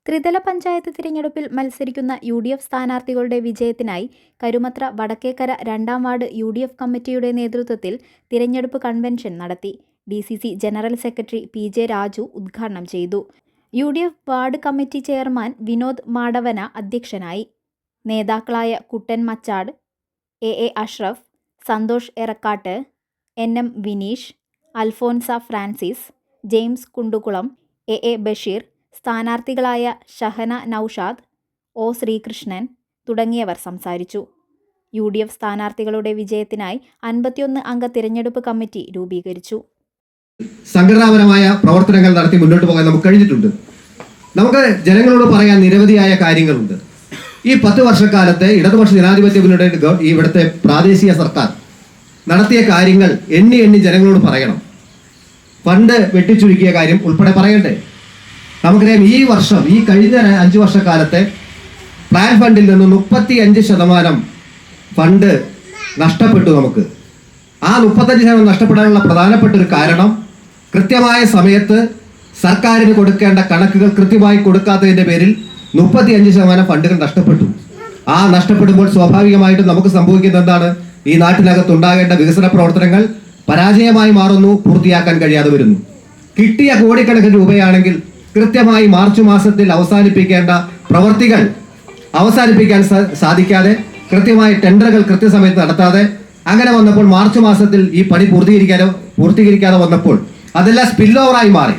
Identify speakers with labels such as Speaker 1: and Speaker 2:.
Speaker 1: ത്രിതല പഞ്ചായത്ത് തിരഞ്ഞെടുപ്പിൽ മത്സരിക്കുന്ന UDF സ്ഥാനാർത്ഥികളുടെ വിജയത്തിനായി കരുമത്ര വടക്കേക്കര 2-ാം വാർഡ് UDF കമ്മിറ്റിയുടെ നേതൃത്വത്തിൽ തിരഞ്ഞെടുപ്പ് കൺവെൻഷൻ നടത്തി. DCC general secretary PJ Raju ഉദ്ഘാടനം ചെയ്തു. UDF ward committee chairman Vinod Madavana അധ്യക്ഷനായി. നേതാക്കളായ Kuttan Machad, AA Ashraf, Santhosh Erakkat, NM Vineesh, Alphonsa Francis, James Kundukulam, AA Basheer, സ്ഥാനാർത്ഥികളായ ഷഹന നൌഷാദ്, O ശ്രീകൃഷ്ണൻ തുടങ്ങിയവർ സംസാരിച്ചു. UDF സ്ഥാനാർത്ഥികളുടെ വിജയത്തിനായി 51 അംഗ തിരഞ്ഞെടുപ്പ് കമ്മിറ്റി രൂപീകരിച്ചു.
Speaker 2: സംഘടനാപരമായ പ്രവർത്തനങ്ങൾ നടത്തി മുന്നോട്ട് പോകാൻ നമുക്ക് കഴിഞ്ഞിട്ടുണ്ട്. നമുക്ക് ജനങ്ങളോട് പറയാൻ നിരവധിയായ കാര്യങ്ങളുണ്ട്. ഈ 10 വർഷക്കാലത്തെ ഇടതുപക്ഷ ജനാധിപത്യ മുന്നണിയുടെ ഇവിടുത്തെ പ്രാദേശിക സർക്കാർ നടത്തിയ കാര്യങ്ങൾ എണ്ണി ജനങ്ങളോട് പറയണം. ഫണ്ട് വെട്ടിച്ചുരുക്കിയ കാര്യം ഉൾപ്പെടെ പറയണ്ടേ? നമുക്കറിയാം, ഈ കഴിഞ്ഞ 5 വർഷക്കാലത്തെ പ്ലാൻ ഫണ്ടിൽ നിന്ന് 35% ഫണ്ട് നഷ്ടപ്പെട്ടു. നമുക്ക് ആ 35% നഷ്ടപ്പെടാനുള്ള പ്രധാനപ്പെട്ട ഒരു കാരണം കൃത്യമായ സമയത്ത് സർക്കാരിന് കൊടുക്കേണ്ട കണക്കുകൾ കൃത്യമായി കൊടുക്കാത്തതിൻ്റെ പേരിൽ 35% ഫണ്ടുകൾ നഷ്ടപ്പെട്ടു. ആ നഷ്ടപ്പെടുമ്പോൾ സ്വാഭാവികമായിട്ടും നമുക്ക് സംഭവിക്കുന്നത് എന്താണ്? ഈ നാട്ടിനകത്ത് ഉണ്ടാകേണ്ട വികസന പ്രവർത്തനങ്ങൾ പരാജയമായി മാറുന്നു, പൂർത്തിയാക്കാൻ കഴിയാതെ വരുന്നു. കിട്ടിയ കോടിക്കണക്കിന് രൂപയാണെങ്കിൽ കൃത്യമായി മാർച്ച് മാസത്തിൽ അവസാനിപ്പിക്കേണ്ട പ്രവർത്തികൾ അവസാനിപ്പിക്കാൻ സാധിക്കാതെ, കൃത്യമായ ടെൻഡറുകൾ കൃത്യസമയത്ത് നടത്താതെ അങ്ങനെ വന്നപ്പോൾ മാർച്ച് മാസത്തിൽ ഈ പണി പൂർത്തീകരിക്കാതെ വന്നപ്പോൾ അതെല്ലാം സ്പിൽ ഓവറായി മാറി.